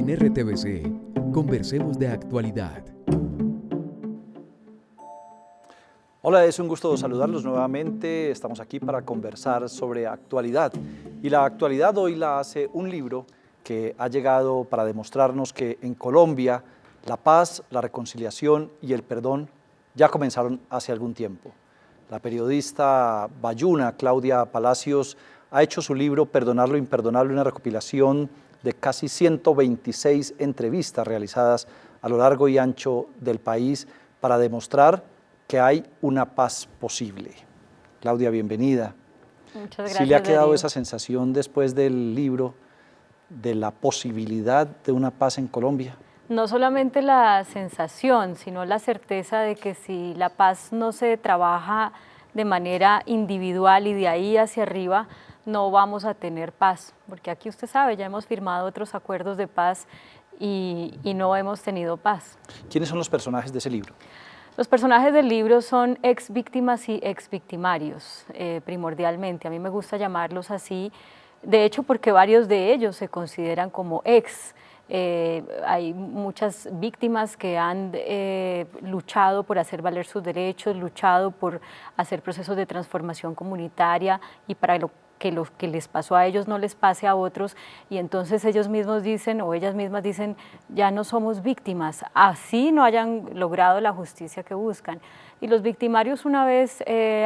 En RTBC, conversemos de actualidad. Hola, es un gusto saludarlos nuevamente. Estamos aquí para conversar sobre actualidad. Y la actualidad hoy la hace un libro que ha llegado para demostrarnos que en Colombia la paz, la reconciliación y el perdón ya comenzaron hace algún tiempo. La periodista bayuna Claudia Palacios ha hecho su libro Perdonar lo imperdonable, una recopilación de casi 126 entrevistas realizadas a lo largo y ancho del país para demostrar que hay una paz posible. Claudia, bienvenida. Muchas gracias. ¿Sí le ha quedado Darío esa sensación después del libro de la posibilidad de una paz en Colombia? No solamente la sensación, sino la certeza de que si la paz no se trabaja de manera individual y de ahí hacia arriba, no vamos a tener paz, porque aquí usted sabe, ya hemos firmado otros acuerdos de paz y no hemos tenido paz. ¿Quiénes son los personajes de ese libro? Los personajes del libro son ex víctimas y ex victimarios, primordialmente. A mí me gusta llamarlos así, de hecho porque varios de ellos se consideran como ex. Hay muchas víctimas que han luchado por hacer valer sus derechos, luchado por hacer procesos de transformación comunitaria y para que lo que les pasó a ellos no les pase a otros, y entonces ellos mismos dicen o ellas mismas dicen, ya no somos víctimas, así no hayan logrado la justicia que buscan. Y los victimarios una vez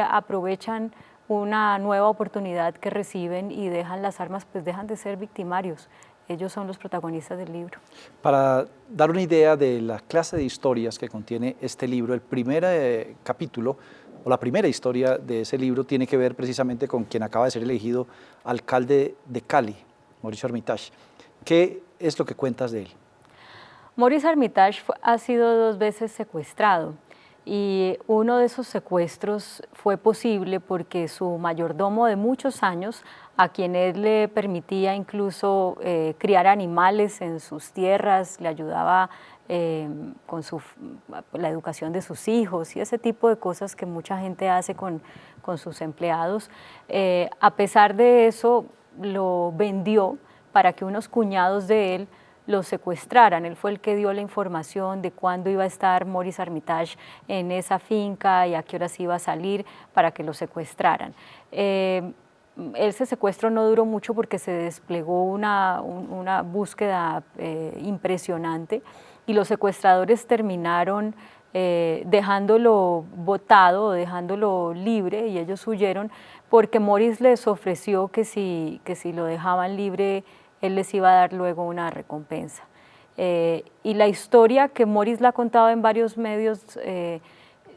aprovechan una nueva oportunidad que reciben y dejan las armas, pues dejan de ser victimarios. Ellos son los protagonistas del libro. Para dar una idea de la clase de historias que contiene este libro, el primer capítulo o la primera historia de ese libro tiene que ver precisamente con quien acaba de ser elegido alcalde de Cali, Mauricio Armitage. ¿Qué es lo que cuentas de él? Mauricio Armitage ha sido 2 veces secuestrado y uno de esos secuestros fue posible porque su mayordomo de muchos años, a quien él le permitía incluso criar animales en sus tierras, le ayudaba con la educación de sus hijos y ese tipo de cosas que mucha gente hace con sus empleados, a pesar de eso lo vendió para que unos cuñados de él lo secuestraran. Él fue el que dio la información de cuándo iba a estar Mauricio Armitage en esa finca y a qué horas iba a salir para que lo secuestraran. Ese secuestro no duró mucho porque se desplegó una búsqueda impresionante y los secuestradores terminaron dejándolo botado o dejándolo libre y ellos huyeron porque Mauricio les ofreció que si lo dejaban libre él les iba a dar luego una recompensa. Y la historia que Mauricio la ha contado en varios medios,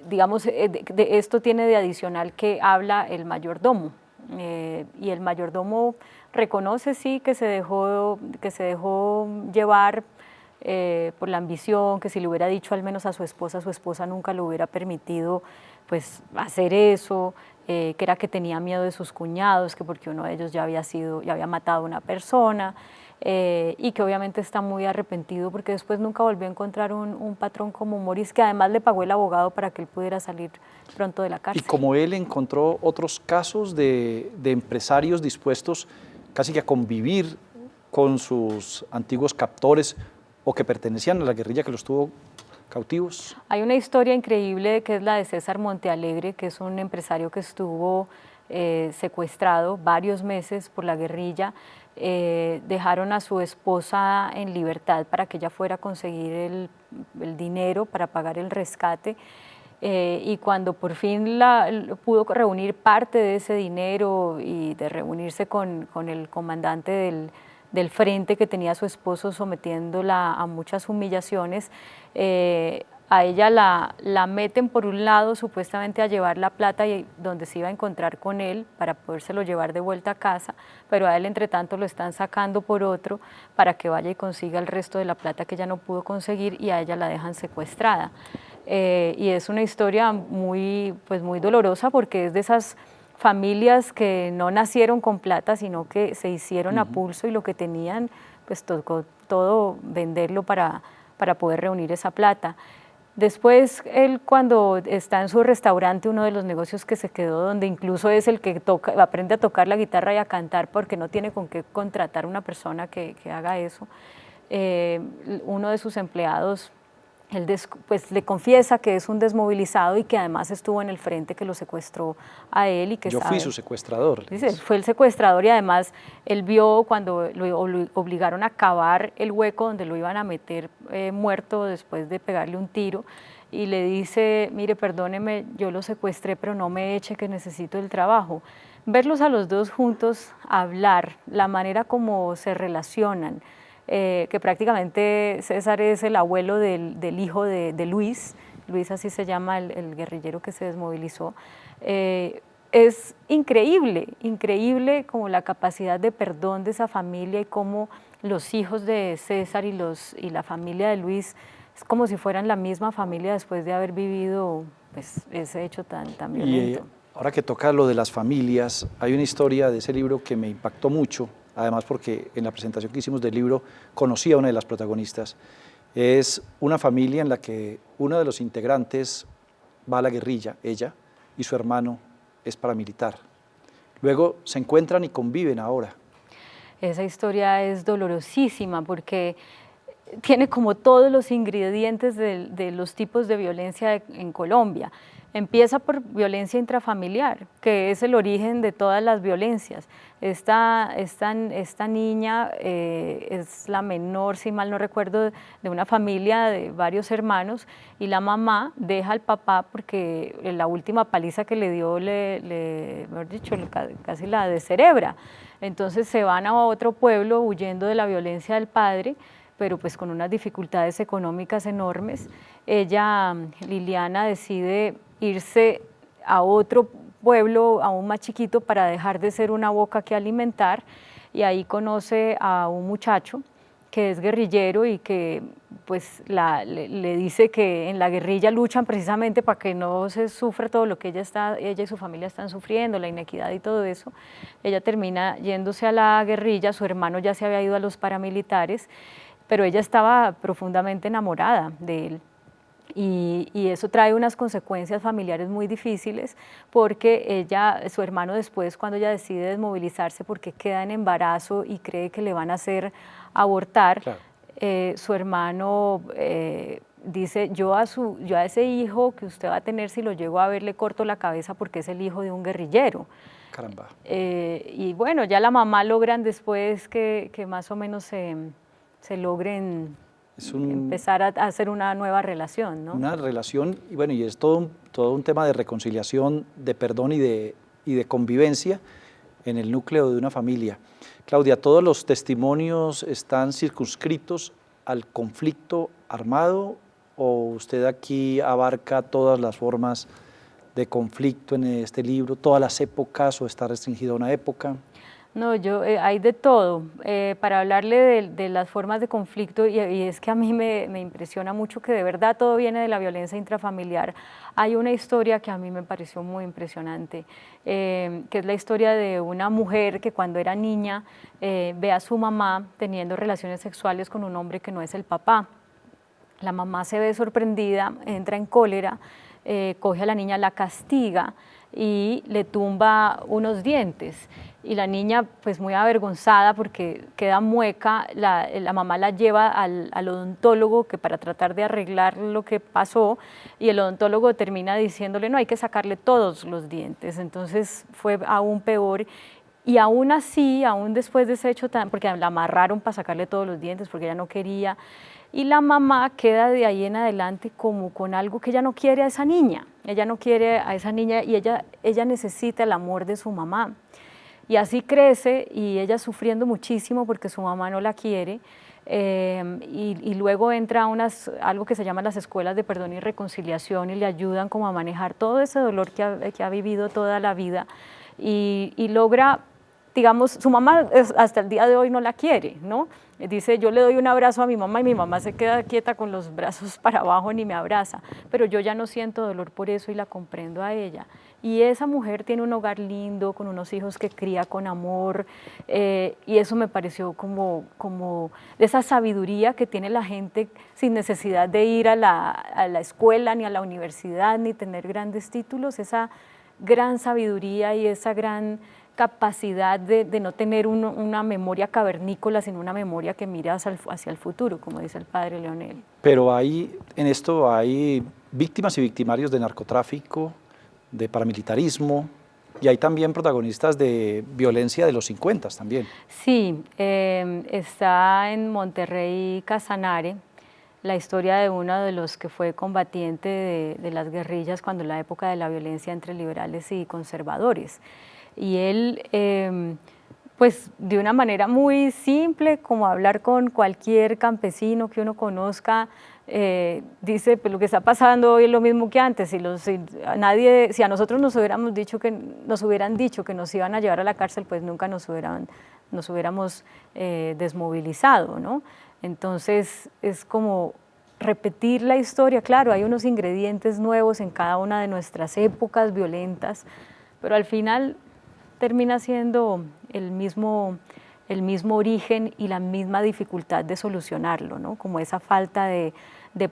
digamos, de esto tiene de adicional que habla el mayordomo. Y el mayordomo reconoce, sí, que se dejó llevar por la ambición, que si le hubiera dicho al menos a su esposa nunca le hubiera permitido pues, hacer eso, que era que tenía miedo de sus cuñados, que porque uno de ellos ya había matado a una persona, y que obviamente está muy arrepentido porque después nunca volvió a encontrar un patrón como Mauricio, que además le pagó el abogado para que él pudiera salir pronto de la cárcel. Y como él encontró otros casos de empresarios dispuestos casi que a convivir con sus antiguos captores o que pertenecían a la guerrilla que los tuvo cautivos. Hay una historia increíble que es la de César Montealegre, que es un empresario que estuvo secuestrado varios meses por la guerrilla. Dejaron a su esposa en libertad para que ella fuera a conseguir el dinero para pagar el rescate. Y cuando por fin pudo reunir parte de ese dinero y de reunirse con el comandante del frente que tenía a su esposo sometiéndola a muchas humillaciones, a ella la meten por un lado supuestamente a llevar la plata y donde se iba a encontrar con él para podérselo llevar de vuelta a casa, pero a él entre tanto lo están sacando por otro para que vaya y consiga el resto de la plata que ella no pudo conseguir y a ella la dejan secuestrada. Y es una historia muy dolorosa porque es de esas familias que no nacieron con plata, sino que se hicieron a pulso y lo que tenían, pues tocó todo venderlo para poder reunir esa plata. Después, él cuando está en su restaurante, uno de los negocios que se quedó, donde incluso es el que aprende a tocar la guitarra y a cantar porque no tiene con qué contratar una persona que haga eso, uno de sus empleados, pues le confiesa que es un desmovilizado y que además estuvo en el frente que lo secuestró a él y que Yo fui su secuestrador. Dice, fue el secuestrador y además él vio cuando lo obligaron a cavar el hueco donde lo iban a meter muerto después de pegarle un tiro y le dice, mire, perdóneme, yo lo secuestré, pero no me eche que necesito el trabajo. Verlos a los dos juntos hablar, la manera como se relacionan, que prácticamente César es el abuelo del hijo de Luis así se llama el guerrillero que se desmovilizó, es increíble, increíble como la capacidad de perdón de esa familia y cómo los hijos de César y la familia de Luis es como si fueran la misma familia después de haber vivido pues, ese hecho tan violento. Y ahora que toca lo de las familias, hay una historia de ese libro que me impactó mucho, además porque en la presentación que hicimos del libro conocí a una de las protagonistas. Es una familia en la que uno de los integrantes va a la guerrilla, ella, y su hermano es paramilitar. Luego se encuentran y conviven ahora. Esa historia es dolorosísima porque tiene como todos los ingredientes de los tipos de violencia en Colombia. Empieza por violencia intrafamiliar, que es el origen de todas las violencias. Esta niña es la menor, si mal no recuerdo, de una familia de varios hermanos y la mamá deja al papá porque la última paliza que le dio, mejor dicho, casi la descerebra. Entonces se van a otro pueblo huyendo de la violencia del padre, pero pues con unas dificultades económicas enormes. Ella, Liliana, decide irse a otro pueblo aún más chiquito para dejar de ser una boca que alimentar y ahí conoce a un muchacho que es guerrillero y que pues le dice que en la guerrilla luchan precisamente para que no se sufra todo lo que ella y su familia están sufriendo, la inequidad y todo eso. Ella termina yéndose a la guerrilla, su hermano ya se había ido a los paramilitares, pero ella estaba profundamente enamorada de él. Y eso trae unas consecuencias familiares muy difíciles porque su hermano después cuando ella decide desmovilizarse porque queda en embarazo y cree que le van a hacer abortar, claro. Su hermano dice, yo a ese hijo que usted va a tener si lo llego a ver le corto la cabeza porque es el hijo de un guerrillero. Caramba. Y bueno, ya la mamá logran después que más o menos se logren empezar a hacer una nueva relación, ¿no? Una relación, y bueno, y es todo un tema de reconciliación, de perdón y de convivencia en el núcleo de una familia. Claudia, ¿todos los testimonios están circunscritos al conflicto armado o usted aquí abarca todas las formas de conflicto en este libro, todas las épocas o está restringido a una época? No, hay de todo. Para hablarle de las formas de conflicto, y es que a mí me impresiona mucho que de verdad todo viene de la violencia intrafamiliar. Hay una historia que a mí me pareció muy impresionante, que es la historia de una mujer que cuando era niña ve a su mamá teniendo relaciones sexuales con un hombre que no es el papá. La mamá se ve sorprendida, entra en cólera, coge a la niña, la castiga y le tumba unos dientes. Y la niña, pues muy avergonzada porque queda mueca, la mamá la lleva al odontólogo para tratar de arreglar lo que pasó y el odontólogo termina diciéndole, no, hay que sacarle todos los dientes. Entonces fue aún peor. Y aún así, aún después de ese hecho, porque la amarraron para sacarle todos los dientes porque ella no quería, y la mamá queda de ahí en adelante como con algo que ella no quiere a esa niña. Ella no quiere a esa niña y ella necesita el amor de su mamá. Y así crece y ella sufriendo muchísimo porque su mamá no la quiere. Y luego entra a algo que se llama las escuelas de perdón y reconciliación y le ayudan como a manejar todo ese dolor que ha vivido toda la vida y logra, digamos, su mamá hasta el día de hoy no la quiere, ¿no? Dice, yo le doy un abrazo a mi mamá y mi mamá se queda quieta con los brazos para abajo ni me abraza, pero yo ya no siento dolor por eso y la comprendo a ella. Y esa mujer tiene un hogar lindo, con unos hijos que cría con amor, y eso me pareció como de esa sabiduría que tiene la gente sin necesidad de ir a la escuela, ni a la universidad, ni tener grandes títulos, esa gran sabiduría y esa gran capacidad de no tener una memoria cavernícola, sino una memoria que mira hacia el futuro, como dice el padre Leonel. Pero en esto hay víctimas y victimarios de narcotráfico, de paramilitarismo, y hay también protagonistas de violencia de los 50 también. Sí, está en Monterrey Casanare, la historia de uno de los que fue combatiente de las guerrillas cuando la época de la violencia entre liberales y conservadores. Y él, pues de una manera muy simple, como hablar con cualquier campesino que uno conozca, dice, pues lo que está pasando hoy es lo mismo que antes. Si a nosotros nos hubieran dicho que nos iban a llevar a la cárcel, pues nunca nos hubiéramos desmovilizado, ¿no? Entonces es como repetir la historia. Claro, hay unos ingredientes nuevos en cada una de nuestras épocas violentas, pero al final termina siendo el mismo origen y la misma dificultad de solucionarlo, ¿no? Como esa falta de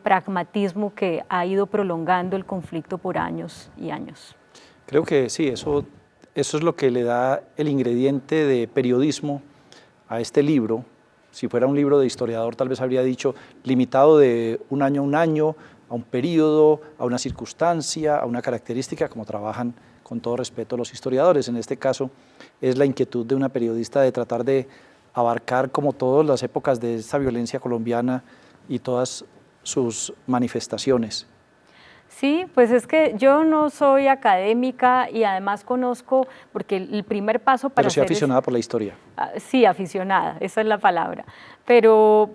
pragmatismo que ha ido prolongando el conflicto por años y años. Creo que sí, eso es lo que le da el ingrediente de periodismo a este libro. Si fuera un libro de historiador, tal vez habría dicho limitado de un año, a un periodo, a una circunstancia, a una característica, como trabajan con todo respeto los historiadores. En este caso es la inquietud de una periodista de tratar de abarcar como todas las épocas de esta violencia colombiana y todas sus manifestaciones. Sí, pues es que yo no soy académica y además conozco, porque el primer paso para... Pero sí aficionada por la historia. Sí, aficionada, esa es la palabra. Pero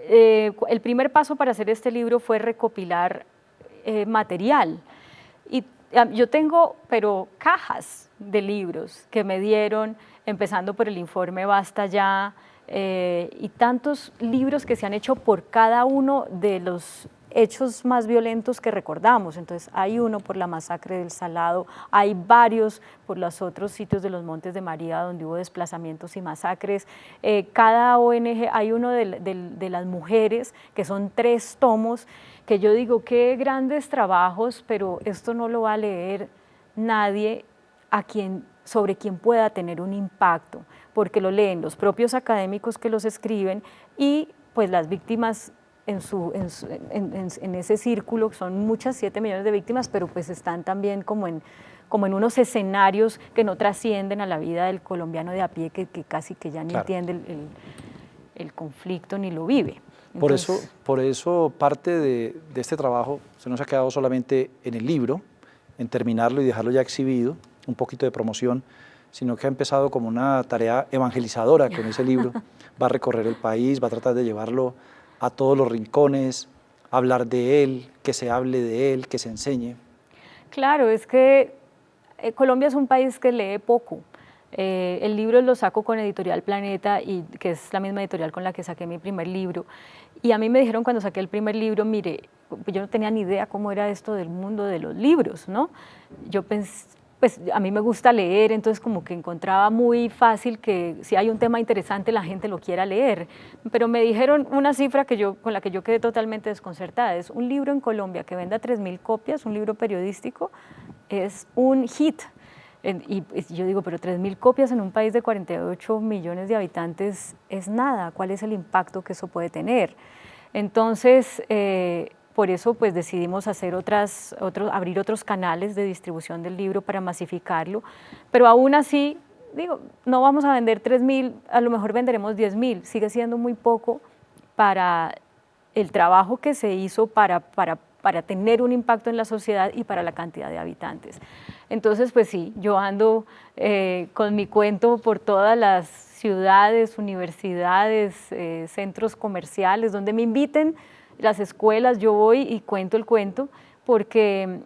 el primer paso para hacer este libro fue recopilar material. Y yo tengo, pero cajas de libros que me dieron, empezando por el informe Basta Ya, y tantos libros que se han hecho por cada uno de los hechos más violentos que recordamos. Entonces hay uno por la masacre del Salado, hay varios por los otros sitios de los Montes de María donde hubo desplazamientos y masacres. Cada ONG, hay uno de las mujeres, que son 3 tomos, que yo digo, qué grandes trabajos, pero esto no lo va a leer nadie sobre quien pueda tener un impacto, porque lo leen los propios académicos que los escriben y pues las víctimas en ese círculo, son muchas, 7 millones de víctimas, pero pues están también como en unos escenarios que no trascienden a la vida del colombiano de a pie, que casi que ya ni entiende el conflicto ni lo vive. Entonces, por eso parte de este trabajo se nos ha quedado solamente en el libro, en terminarlo y dejarlo ya exhibido, un poquito de promoción, sino que ha empezado como una tarea evangelizadora con ese libro. Va a recorrer el país, va a tratar de llevarlo a todos los rincones, hablar de él, que se hable de él, que se enseñe. Claro, es que Colombia es un país que lee poco. El libro lo saco con Editorial Planeta, que es la misma editorial con la que saqué mi primer libro. Y a mí me dijeron cuando saqué el primer libro, mire, yo no tenía ni idea cómo era esto del mundo de los libros, ¿no? Yo pensé, pues a mí me gusta leer, entonces como que encontraba muy fácil que si hay un tema interesante la gente lo quiera leer. Pero me dijeron una cifra con la que yo quedé totalmente desconcertada. Es un libro en Colombia que venda 3.000 copias, un libro periodístico, es un hit. Y yo digo, pero 3.000 copias en un país de 48 millones de habitantes es nada. ¿Cuál es el impacto que eso puede tener? Entonces, por eso pues decidimos hacer abrir otros canales de distribución del libro para masificarlo, pero aún así, digo, no vamos a vender 3.000, a lo mejor venderemos 10.000, sigue siendo muy poco para el trabajo que se hizo para tener un impacto en la sociedad y para la cantidad de habitantes. Entonces, pues sí, yo ando con mi cuento por todas las ciudades, universidades, centros comerciales, donde me inviten, las escuelas, yo voy y cuento el cuento, porque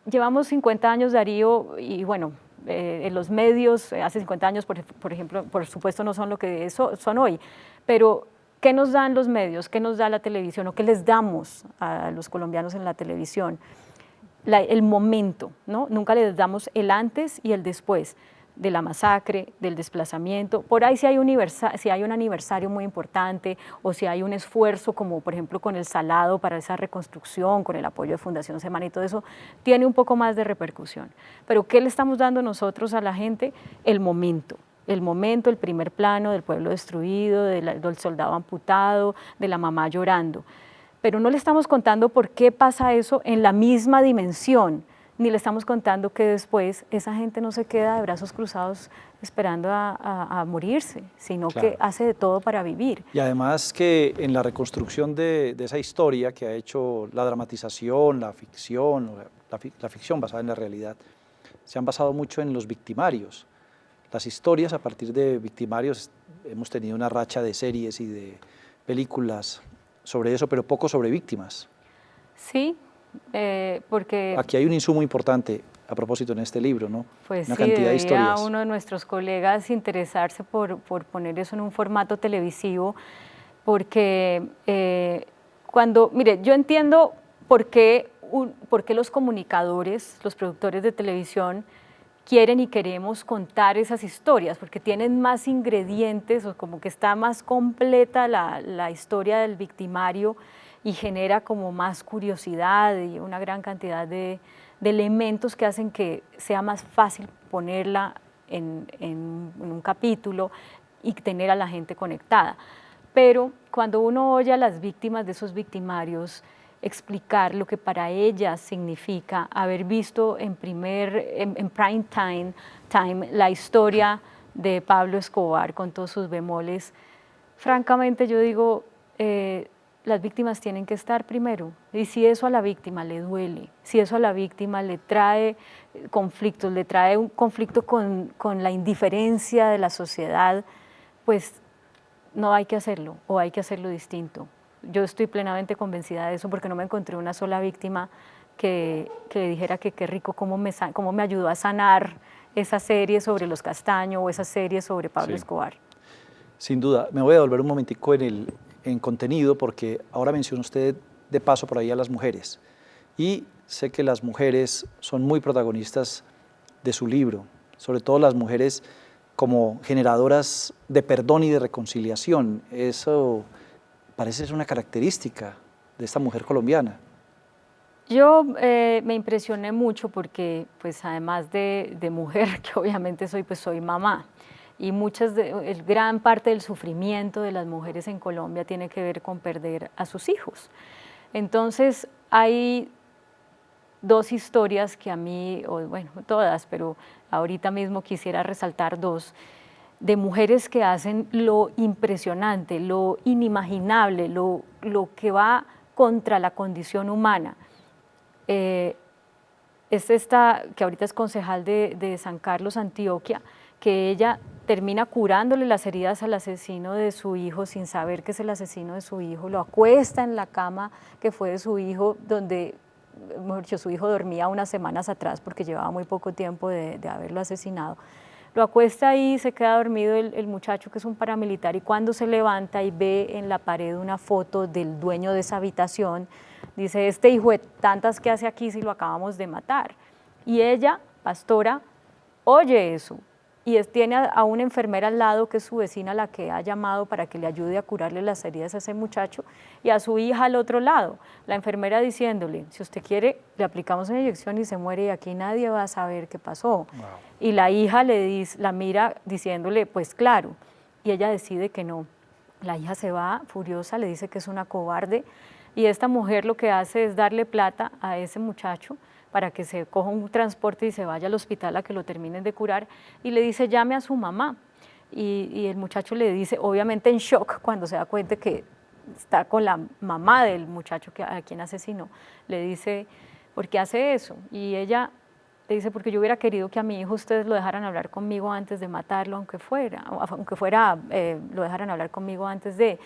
llevamos 50 años, Darío, y bueno, en los medios, hace 50 años, por ejemplo, por supuesto no son lo que son hoy, pero ¿qué nos dan los medios? ¿Qué nos da la televisión? ¿O qué les damos a los colombianos en la televisión? El momento, ¿no? Nunca les damos el antes y el después. de la masacre, del desplazamiento. Por ahí si hay un aniversario muy importante o si hay un esfuerzo como por ejemplo con el Salado para esa reconstrucción, con el apoyo de Fundación Semana y todo eso, tiene un poco más de repercusión. Pero ¿qué le estamos dando nosotros a la gente? El momento, el primer plano del pueblo destruido, del soldado amputado, de la mamá llorando. Pero no le estamos contando por qué pasa eso en la misma dimensión, ni le estamos contando que después esa gente no se queda de brazos cruzados esperando a morirse, sino Claro. que hace de todo para vivir. Y además que en la reconstrucción de esa historia que ha hecho la dramatización, la ficción, la ficción basada en la realidad, se han basado mucho en los victimarios. Las historias a partir de victimarios, hemos tenido una racha de series y de películas sobre eso, pero poco sobre víctimas. Sí, porque Aquí hay un insumo importante a propósito en este libro, ¿no? pues Una sí, cantidad de debería historias. uno de nuestros colegas interesarse por poner eso en un formato televisivo, porque mire, yo entiendo por qué los comunicadores, los productores de televisión, quieren y queremos contar esas historias, porque tienen más ingredientes, o como que está más completa la historia del victimario y genera como más curiosidad y una gran cantidad de elementos que hacen que sea más fácil ponerla en un capítulo y tener a la gente conectada. Pero cuando uno oye a las víctimas de esos victimarios explicar lo que para ellas significa haber visto en prime time la historia de Pablo Escobar con todos sus bemoles, francamente yo digo, las víctimas tienen que estar primero, y si eso a la víctima le duele, si eso a la víctima le trae conflictos, le trae un conflicto con la indiferencia de la sociedad, pues no hay que hacerlo o hay que hacerlo distinto. Yo estoy plenamente convencida de eso porque no me encontré una sola víctima que dijera que qué rico, cómo me ayudó a sanar esa serie sobre los Castaño o esa serie sobre Pablo Escobar. Sin duda. Me voy a devolver un momentico en contenido porque ahora menciona usted de paso por ahí a las mujeres. Y sé que las mujeres son muy protagonistas de su libro, sobre todo las mujeres como generadoras de perdón y de reconciliación. Eso parece ser una característica de esta mujer colombiana. Yo me impresioné mucho porque, pues, además de mujer, que obviamente soy, pues soy mamá. Y gran parte del sufrimiento de las mujeres en Colombia tiene que ver con perder a sus hijos. Entonces, hay dos historias que a mí, o bueno, todas, pero ahorita mismo quisiera resaltar dos, de mujeres que hacen lo impresionante, lo inimaginable, lo que va contra la condición humana. Es esta, que ahorita es concejal de San Carlos, Antioquia, que ella termina curándole las heridas al asesino de su hijo sin saber que es el asesino de su hijo, lo acuesta en la cama que fue de su hijo, donde mejor dicho, su hijo dormía unas semanas atrás porque llevaba muy poco tiempo de haberlo asesinado. Lo acuesta ahí, se queda dormido el muchacho, que es un paramilitar, y cuando se levanta y ve en la pared una foto del dueño de esa habitación, dice, este hijo de tantas que hace aquí si lo acabamos de matar. Y ella, pastora, oye eso, y tiene a una enfermera al lado que es su vecina, la que ha llamado para que le ayude a curarle las heridas a ese muchacho, y a su hija al otro lado, la enfermera diciéndole, si usted quiere, le aplicamos una inyección y se muere, y aquí nadie va a saber qué pasó. Wow. Y la hija la mira diciéndole, pues claro, y ella decide que no. La hija se va furiosa, le dice que es una cobarde, y esta mujer lo que hace es darle plata a ese muchacho para que se coja un transporte y se vaya al hospital a que lo terminen de curar, y le dice, llame a su mamá. Y el muchacho le dice, obviamente en shock, cuando se da cuenta que está con la mamá del muchacho a quien asesinó, le dice, ¿por qué hace eso? Y ella le dice, porque yo hubiera querido que a mi hijo ustedes lo dejaran hablar conmigo antes de matarlo, lo dejaran hablar conmigo antes de...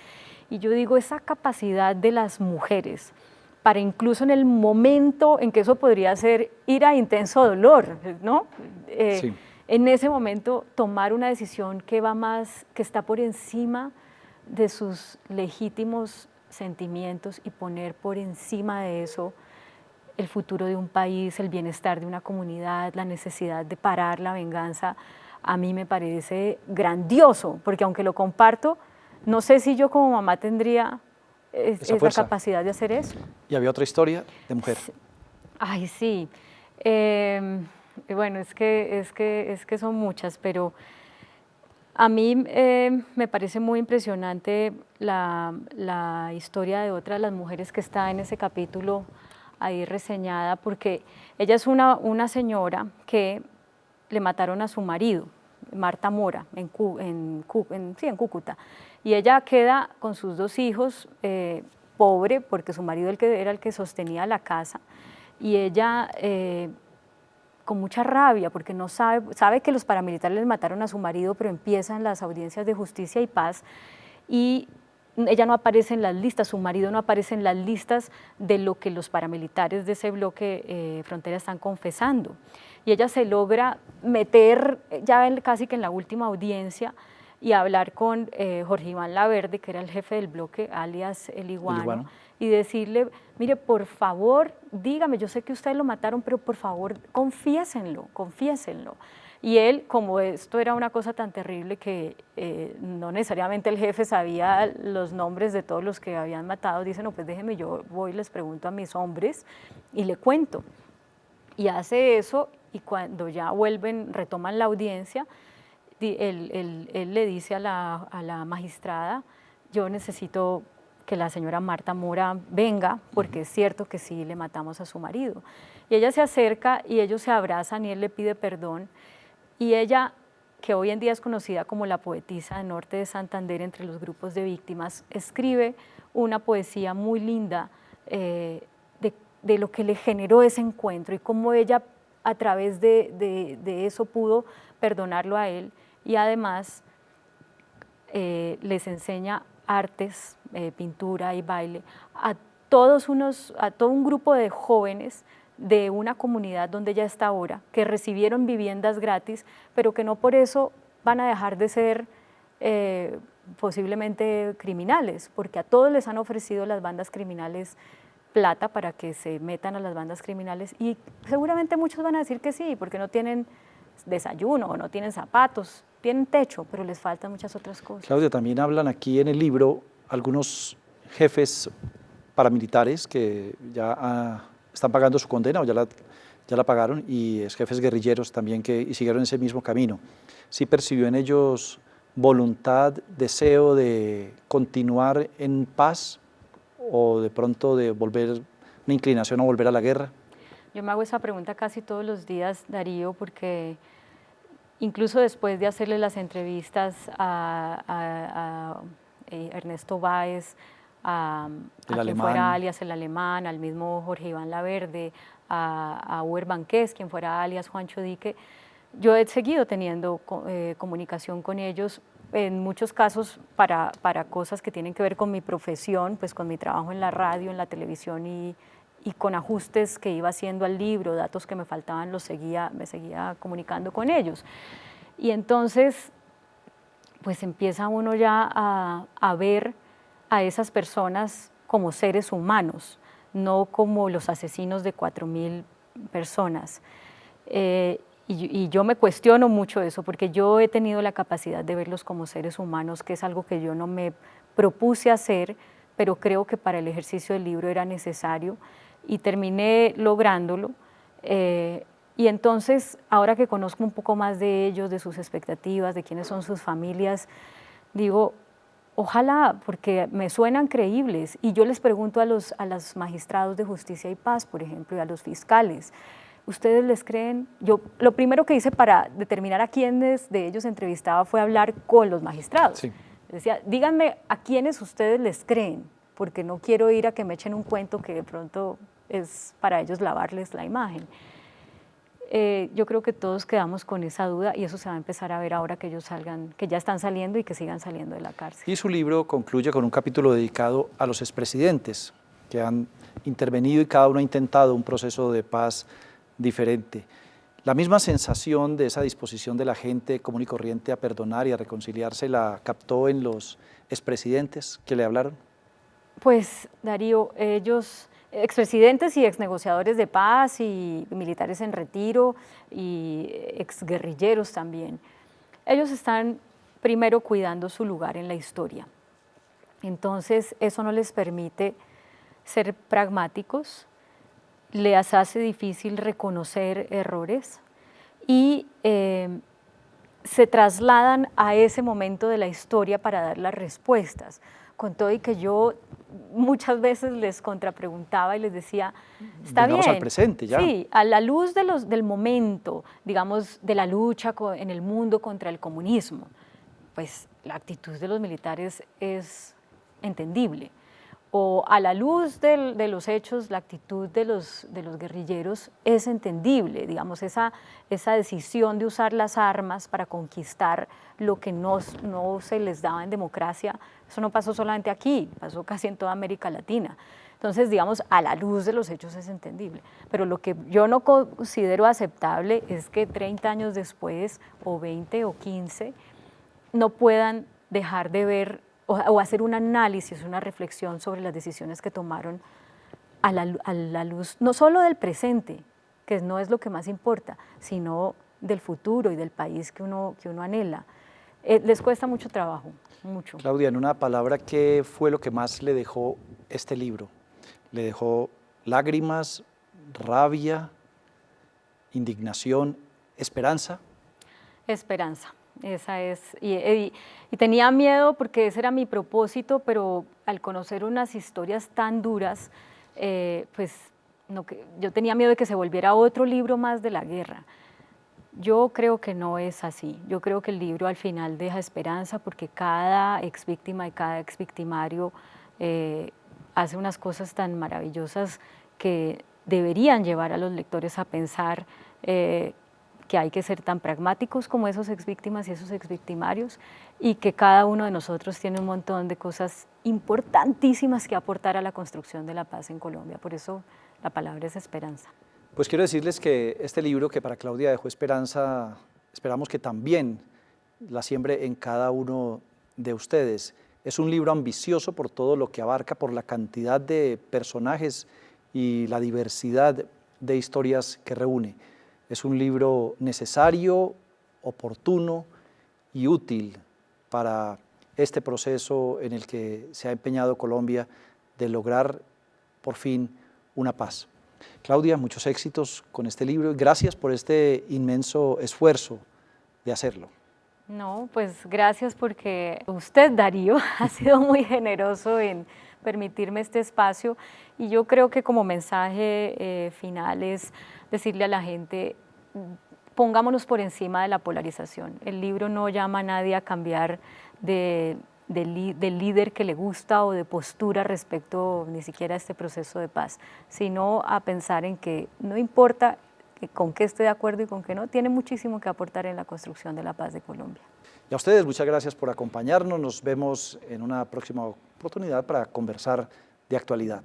Y yo digo, esa capacidad de las mujeres para incluso en el momento en que eso podría ser ir a intenso dolor, ¿no? Sí. En ese momento tomar una decisión que va más, que está por encima de sus legítimos sentimientos y poner por encima de eso el futuro de un país, el bienestar de una comunidad, la necesidad de parar la venganza, a mí me parece grandioso, porque aunque lo comparto, no sé si yo como mamá tendría esa capacidad de hacer eso. Y había otra historia de mujer. Ay, sí. Bueno, es que son muchas, pero a mí me parece muy impresionante la historia de otra de las mujeres que está en ese capítulo ahí reseñada, porque ella es una señora que le mataron a su marido, Marta Mora, en Cúcuta, y ella queda con sus 2 hijos, pobre, porque su marido era el que sostenía la casa, y ella con mucha rabia, porque no sabe que los paramilitares les mataron a su marido, pero empiezan las audiencias de justicia y paz, y ella no aparece en las listas, su marido no aparece en las listas de lo que los paramilitares de ese bloque frontera están confesando. Y ella se logra meter ya casi que en la última audiencia y hablar con Jorge Iván Laverde, que era el jefe del bloque, alias el Iguano, y decirle, mire, por favor, dígame, yo sé que ustedes lo mataron, pero por favor, confiésenlo. Y él, como esto era una cosa tan terrible que no necesariamente el jefe sabía los nombres de todos los que habían matado, dice, no, pues déjeme, yo voy y les pregunto a mis hombres y le cuento. Y hace eso, y cuando ya retoman la audiencia, él le dice a la magistrada, yo necesito que la señora Marta Mora venga, porque es cierto que sí le matamos a su marido. Y ella se acerca y ellos se abrazan y él le pide perdón. Y ella, que hoy en día es conocida como la poetisa del norte de Santander entre los grupos de víctimas, escribe una poesía muy linda de lo que le generó ese encuentro y cómo ella a través de eso pudo perdonarlo a él y además les enseña artes, pintura y baile a todo un grupo de jóvenes de una comunidad donde ella está ahora, que recibieron viviendas gratis, pero que no por eso van a dejar de ser posiblemente criminales, porque a todos les han ofrecido las bandas criminales plata para que se metan a las bandas criminales y seguramente muchos van a decir que sí, porque no tienen desayuno o no tienen zapatos, tienen techo, pero les faltan muchas otras cosas. Claudia, también hablan aquí en el libro algunos jefes paramilitares que ya están pagando su condena o ya la pagaron, y jefes guerrilleros también y siguieron ese mismo camino. ¿Sí percibió en ellos voluntad, deseo de continuar en paz o de pronto de una inclinación a volver a la guerra? Yo me hago esa pregunta casi todos los días, Darío, porque incluso después de hacerle las entrevistas a Ernesto Báez, a quien fuera alias el Alemán, al mismo Jorge Iván Laverde, a Uber Banqués, quien fuera alias Juancho Dique, yo he seguido teniendo comunicación con ellos, en muchos casos para cosas que tienen que ver con mi profesión, pues con mi trabajo en la radio, en la televisión y con ajustes que iba haciendo al libro, datos que me faltaban, me seguía comunicando con ellos. Y entonces, pues empieza uno ya a ver a esas personas como seres humanos, no como los asesinos de 4.000 personas. Y yo me cuestiono mucho eso, porque yo he tenido la capacidad de verlos como seres humanos, que es algo que yo no me propuse hacer, pero creo que para el ejercicio del libro era necesario y terminé lográndolo. Y entonces, ahora que conozco un poco más de ellos, de sus expectativas, de quiénes son sus familias, digo, ojalá, porque me suenan creíbles. Y yo les pregunto a los magistrados de Justicia y Paz, por ejemplo, y a los fiscales, ¿ustedes les creen? Yo lo primero que hice para determinar a quiénes de ellos entrevistaba fue hablar con los magistrados. Sí. Decía, díganme a quiénes ustedes les creen, porque no quiero ir a que me echen un cuento que de pronto es para ellos lavarles la imagen. Yo creo que todos quedamos con esa duda y eso se va a empezar a ver ahora que ellos salgan, que ya están saliendo y que sigan saliendo de la cárcel. Y su libro concluye con un capítulo dedicado a los expresidentes que han intervenido y cada uno ha intentado un proceso de paz diferente. La misma sensación de esa disposición de la gente común y corriente a perdonar y a reconciliarse la captó en los expresidentes que le hablaron. Pues, Darío, ellos, expresidentes y exnegociadores de paz y militares en retiro y exguerrilleros también, ellos están primero cuidando su lugar en la historia. Entonces, eso no les permite ser pragmáticos, les hace difícil reconocer errores y se trasladan a ese momento de la historia para dar las respuestas. Con todo y que yo muchas veces les contrapreguntaba y les decía, está Vengamos bien. al presente ya. Sí, a la luz de del momento, digamos, de la lucha en el mundo contra el comunismo, pues la actitud de los militares es entendible. O a la luz de los hechos, la actitud de los guerrilleros es entendible, digamos, esa decisión de usar las armas para conquistar lo que no se les daba en democracia, eso no pasó solamente aquí, pasó casi en toda América Latina. Entonces, digamos, a la luz de los hechos es entendible. Pero lo que yo no considero aceptable es que 30 años después, o 20 o 15, no puedan dejar de ver o hacer un análisis, una reflexión sobre las decisiones que tomaron a la luz, no solo del presente, que no es lo que más importa, sino del futuro y del país que uno anhela. Les cuesta mucho trabajo, mucho. Claudia, en una palabra, ¿qué fue lo que más le dejó este libro? ¿Le dejó lágrimas, rabia, indignación, esperanza? Esperanza. Esa es, y tenía miedo porque ese era mi propósito, pero al conocer unas historias tan duras, pues yo tenía miedo de que se volviera otro libro más de la guerra. Yo creo que no es así, yo creo que el libro al final deja esperanza porque cada exvíctima y cada exvictimario hace unas cosas tan maravillosas que deberían llevar a los lectores a pensar que hay que ser tan pragmáticos como esos exvíctimas y esos exvictimarios y que cada uno de nosotros tiene un montón de cosas importantísimas que aportar a la construcción de la paz en Colombia. Por eso la palabra es esperanza. Pues quiero decirles que este libro que para Claudia dejó esperanza, esperamos que también la siembre en cada uno de ustedes. Es un libro ambicioso por todo lo que abarca, por la cantidad de personajes y la diversidad de historias que reúne. Es un libro necesario, oportuno y útil para este proceso en el que se ha empeñado Colombia de lograr por fin una paz. Claudia, muchos éxitos con este libro y gracias por este inmenso esfuerzo de hacerlo. No, pues gracias porque usted, Darío, ha sido muy generoso en permitirme este espacio y yo creo que como mensaje final es decirle a la gente, pongámonos por encima de la polarización. El libro no llama a nadie a cambiar del líder que le gusta o de postura respecto ni siquiera a este proceso de paz, sino a pensar en que no importa con qué esté de acuerdo y con qué no, tiene muchísimo que aportar en la construcción de la paz de Colombia. Y a ustedes muchas gracias por acompañarnos, nos vemos en una próxima oportunidad para conversar de actualidad.